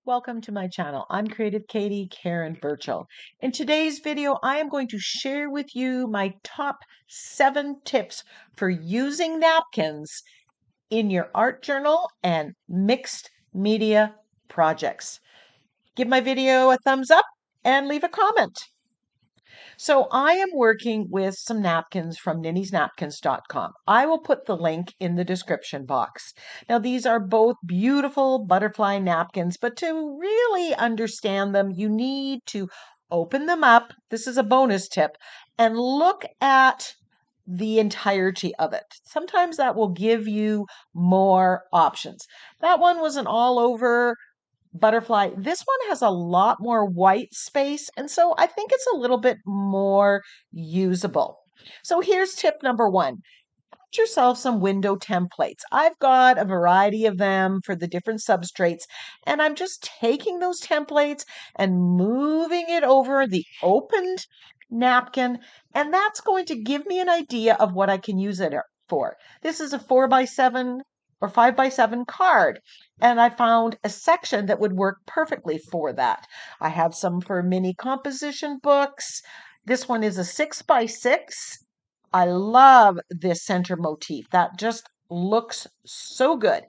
Welcome to my channel. I'm Creative Katie Karen Burchill. In today's video, I am going to share with you my top 7 tips for using napkins in your art journal and mixed media projects. Give my video a thumbs up and leave a comment. So I am working with some napkins from NINNYSNAPKINS.com. I will put the link in the description box. Now, these are both beautiful butterfly napkins, but to really understand them, you need to open them up. This is a bonus tip, and look at the entirety of it. Sometimes that will give you more options. That one was an all over butterfly. This one has a lot more white space, and so I think it's a little bit more usable. So here's tip number 1. Get yourself some window templates. I've got a variety of them for the different substrates, and I'm just taking those templates and moving it over the opened napkin, and that's going to give me an idea of what I can use it for. This is a 4x7 or 5x7 card, and I found a section that would work perfectly for that. I have some for mini composition books. This one is a 6x6. I love this center motif. That just looks so good.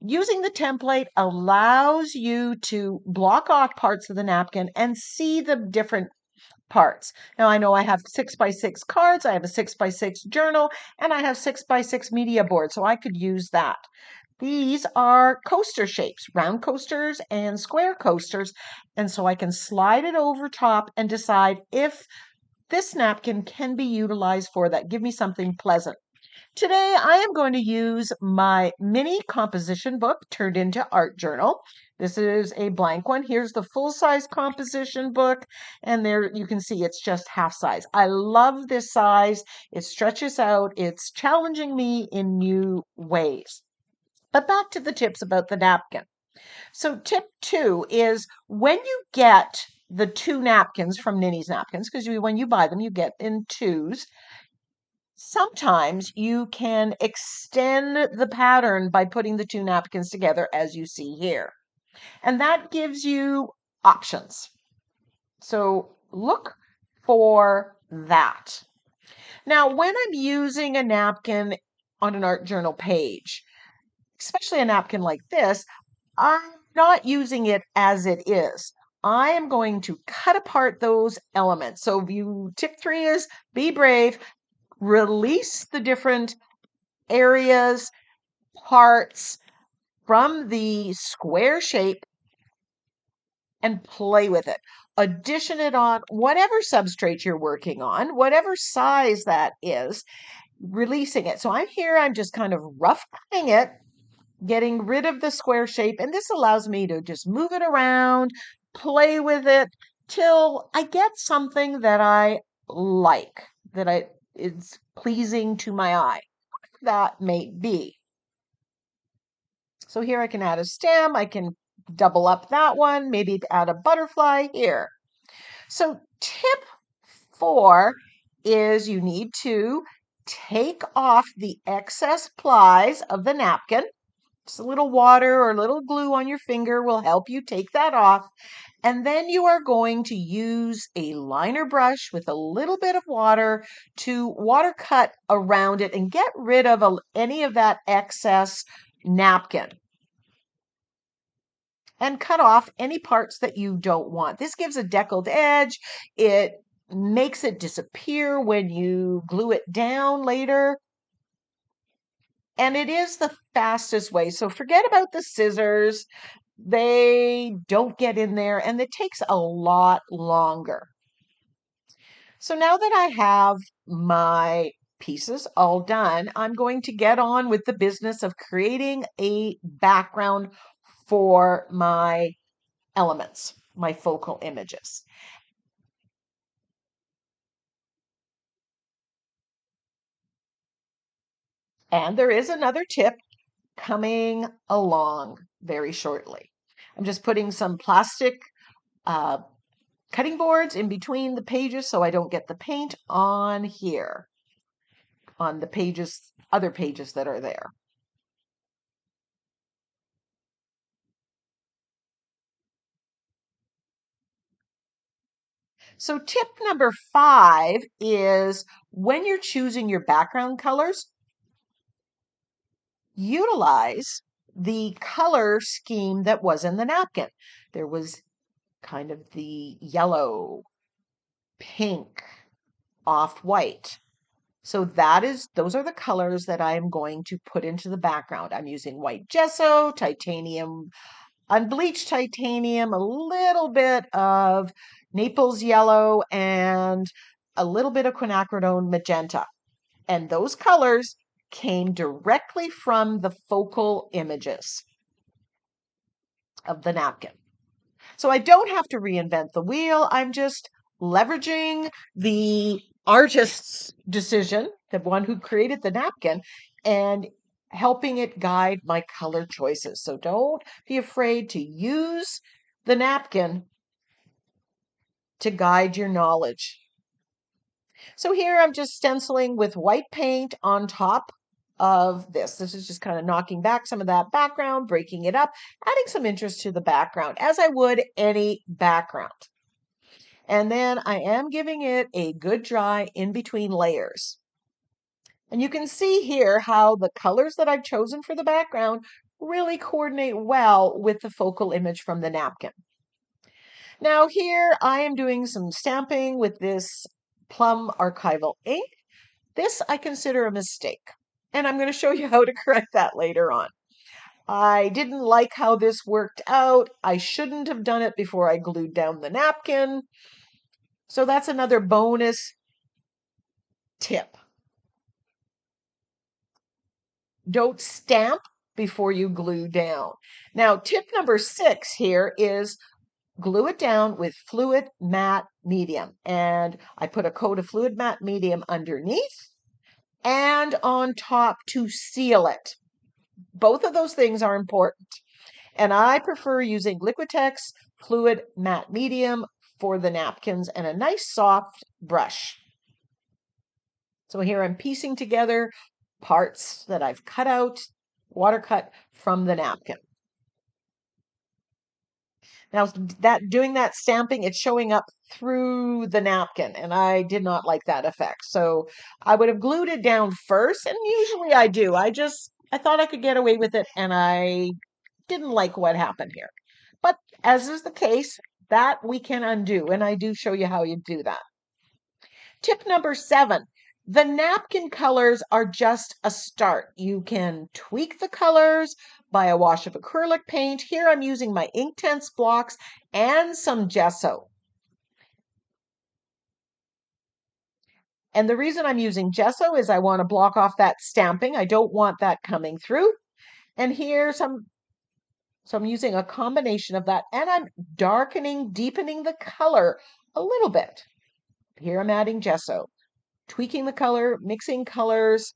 Using the template allows you to block off parts of the napkin and see the different parts. Now I know I have 6x6 cards, I have a 6x6 journal, and I have 6x6 media board, so I could use that. These are coaster shapes, round coasters and square coasters, and so I can slide it over top and decide if this napkin can be utilized for that. Give me something pleasant. Today, I am going to use my mini composition book turned into art journal. This is a blank one. Here's the full-size composition book, and there you can see it's just half size. I love this size. It stretches out. It's challenging me in new ways. But back to the tips about the napkin. So tip 2 is when you get the 2 napkins from Ninny's Napkins, because when you buy them, you get in 2s. Sometimes you can extend the pattern by putting the 2 napkins together as you see here. And that gives you options. So look for that. Now, when I'm using a napkin on an art journal page, especially a napkin like this, I'm not using it as it is. I am going to cut apart those elements. So tip 3 is be brave, release the different areas, parts from the square shape and play with it. Addition it on whatever substrate you're working on, whatever size that is, releasing it. So I'm just kind of rough cutting it, getting rid of the square shape, and this allows me to just move it around, play with it till I get something that I like, that is pleasing to my eye. That may be. So here I can add a stem, I can double up that one, maybe add a butterfly here. So tip 4 is you need to take off the excess plies of the napkin. Just a little water or a little glue on your finger will help you take that off. And then you are going to use a liner brush with a little bit of water to water cut around it and get rid of any of that excess napkin. And cut off any parts that you don't want. This gives a deckled edge. It makes it disappear when you glue it down later. And it is the fastest way. So forget about the scissors. They don't get in there and it takes a lot longer. So now that I have my pieces all done, I'm going to get on with the business of creating a background for my elements, my focal images. And there is another tip coming along very shortly. I'm just putting some plastic cutting boards in between the pages so I don't get the paint on here, on the pages, other pages that are there. So tip number 5 is when you're choosing your background colors, utilize the color scheme that was in the napkin. There was kind of the yellow, pink, off-white. So those are the colors that I am going to put into the background. I'm using white gesso, titanium, unbleached titanium, a little bit of Naples yellow, and a little bit of quinacridone magenta. And those colors came directly from the focal images of the napkin. So I don't have to reinvent the wheel. I'm just leveraging the artist's decision, the one who created the napkin, and helping it guide my color choices. So don't be afraid to use the napkin to guide your knowledge. So here I'm just stenciling with white paint on top of this. This is just kind of knocking back some of that background, breaking it up, adding some interest to the background, as I would any background. And then I am giving it a good dry in between layers. And you can see here how the colors that I've chosen for the background really coordinate well with the focal image from the napkin. Now here I am doing some stamping with this Plum Archival ink. This I consider a mistake, and I'm going to show you how to correct that later on. I didn't like how this worked out. I shouldn't have done it before I glued down the napkin. So that's another bonus tip. Don't stamp before you glue down. Now, tip number 6 here is glue it down with fluid matte medium. And I put a coat of fluid matte medium underneath and on top to seal it. Both of those things are important. And I prefer using Liquitex Fluid Matte Medium for the napkins and a nice soft brush. So here I'm piecing together parts that I've cut out, water cut from the napkin. Now, doing that stamping, it's showing up through the napkin, and I did not like that effect. So I would have glued it down first, and usually I do. I thought I could get away with it, and I didn't like what happened here. But as is the case, that we can undo, and I do show you how you do that. Tip number 7. The napkin colors are just a start. You can tweak the colors by a wash of acrylic paint. Here I'm using my Inktense blocks and some gesso. And the reason I'm using gesso is I want to block off that stamping. I don't want that coming through. And here's so I'm using a combination of that, and I'm deepening the color a little bit. Here I'm adding gesso, tweaking the color, mixing colors,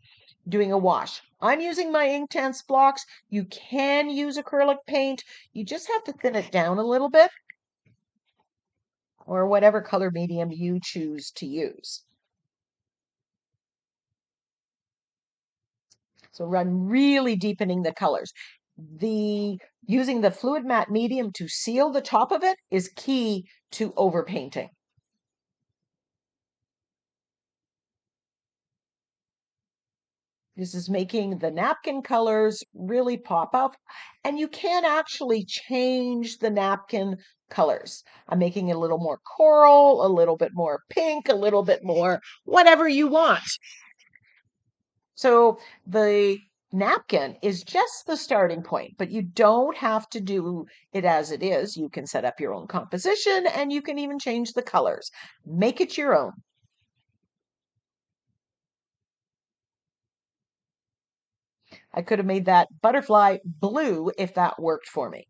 doing a wash. I'm using my Inktense blocks. You can use acrylic paint. You just have to thin it down a little bit, or whatever color medium you choose to use. So I'm really deepening the colors. Using the fluid matte medium to seal the top of it is key to overpainting. This is making the napkin colors really pop up, and you can actually change the napkin colors. I'm making it a little more coral, a little bit more pink, a little bit more whatever you want. So the napkin is just the starting point, but you don't have to do it as it is. You can set up your own composition, and you can even change the colors. Make it your own. I could have made that butterfly blue if that worked for me.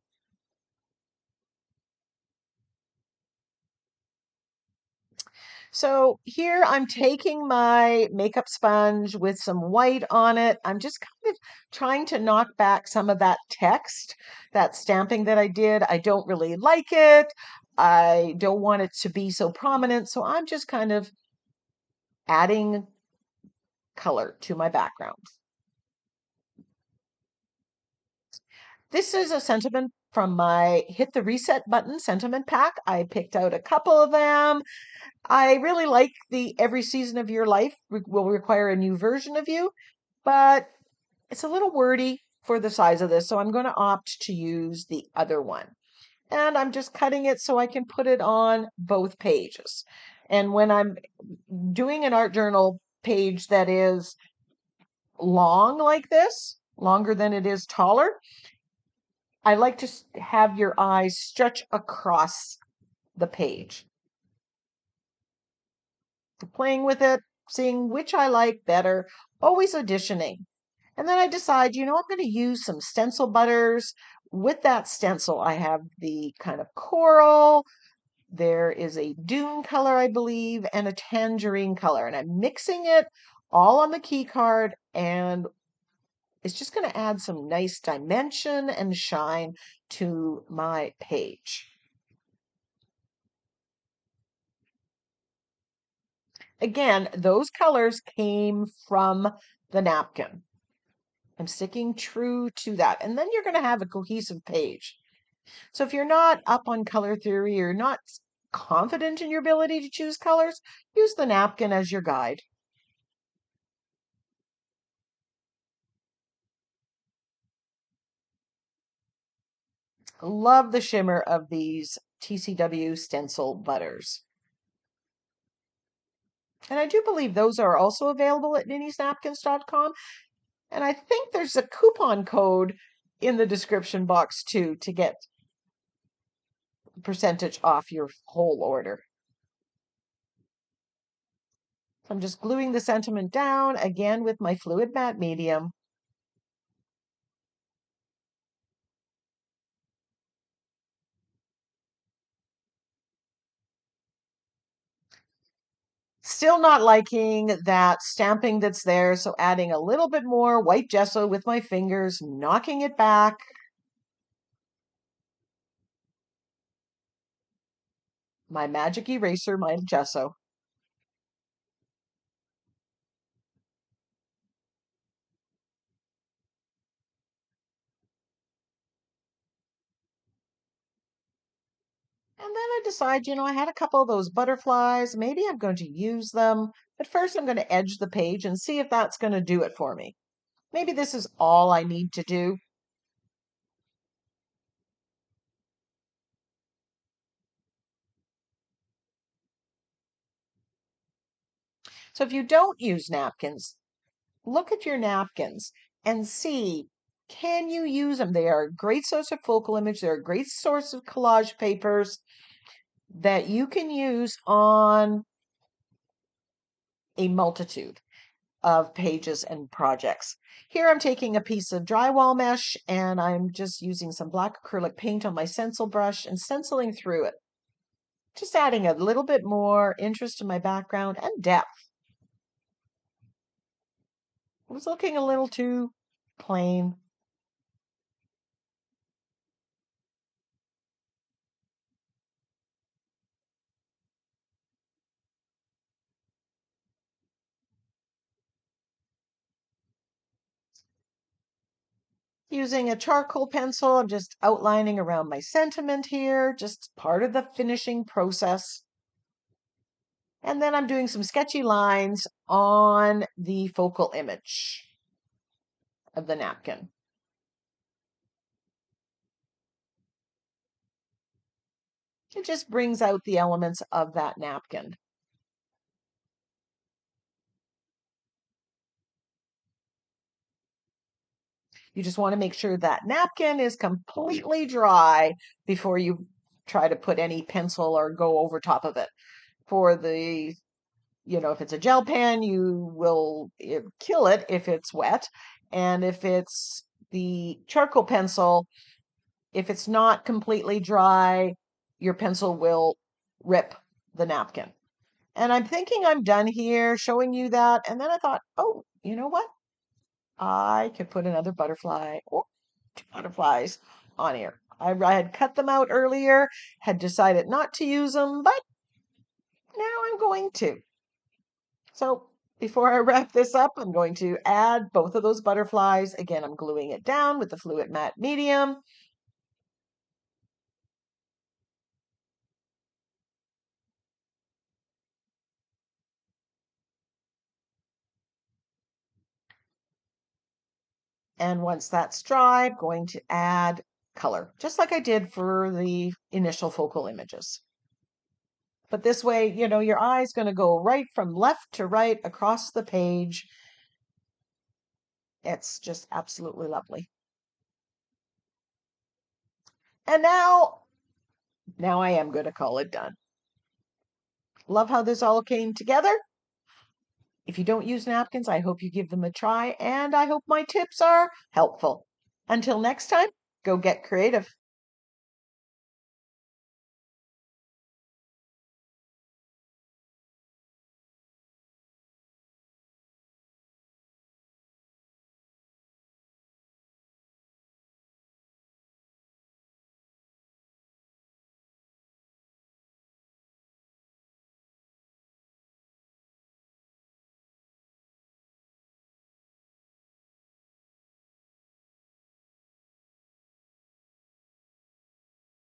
So here I'm taking my makeup sponge with some white on it. I'm just kind of trying to knock back some of that text, that stamping that I did. I don't really like it. I don't want it to be so prominent. So I'm just kind of adding color to my background. This is a from my Hit the Reset Button sentiment pack. I picked out a couple of them. I really like the Every Season of Your Life will require a new version of you, but it's a little wordy for the size of this, so I'm going to opt to use the other one. And I'm just cutting it so I can put it on both pages. And when I'm doing an art journal page that is long like this, longer than it is taller, I like to have your eyes stretch across the page. Playing with it, seeing which I like better, always auditioning. And then I decide, I'm going to use some stencil butters. With that stencil, I have the kind of coral. There is a dune color, I believe, and a tangerine color. And I'm mixing it all on the key card, and it's just going to add some nice dimension and shine to my page. Again, those colors came from the napkin. I'm sticking true to that. And then you're going to have a cohesive page. So if you're not up on color theory or not confident in your ability to choose colors, use the napkin as your guide. Love the shimmer of these TCW stencil butters. And I do believe those are also available at NINNYSNAPKINS.com. And I think there's a coupon code in the description box too to get percentage off your whole order. I'm just gluing the sentiment down again with my fluid matte medium. Still not liking that stamping that's there, so adding a little bit more white gesso with my fingers, knocking it back. My magic eraser, my gesso. And then I decide, I had a couple of those butterflies. Maybe I'm going to use them. But first, I'm going to edge the page and see if that's going to do it for me. Maybe this is all I need to do. So if you don't use napkins, look at your napkins and see, can you use them? They are a great source of focal image. They're a great source of collage papers that you can use on a multitude of pages and projects. Here I'm taking a piece of drywall mesh and I'm just using some black acrylic paint on my stencil brush and stenciling through it. Just adding a little bit more interest to my background and depth. It was looking a little too plain. Using a charcoal pencil, I'm just outlining around my sentiment here, just part of the finishing process. And then I'm doing some sketchy lines on the focal image of the napkin. It just brings out the elements of that napkin. You just want to make sure that napkin is completely dry before you try to put any pencil or go over top of it. For the, if it's a gel pen, you will kill it if it's wet. And if it's the charcoal pencil, if it's not completely dry, your pencil will rip the napkin. And I'm thinking I'm done here showing you that. And then I thought, oh, you know what? I could put another butterfly or two butterflies on here. I had cut them out earlier, had decided not to use them, but now I'm going to. So before I wrap this up, I'm going to add both of those butterflies. Again, I'm gluing it down with the fluid matte medium. And once that's dry, I'm going to add color, just like I did for the initial focal images. But this way, your eye's going to go right from left to right across the page. It's just absolutely lovely. And now I am going to call it done. Love how this all came together. If you don't use napkins, I hope you give them a try, and I hope my tips are helpful. Until next time, go get creative.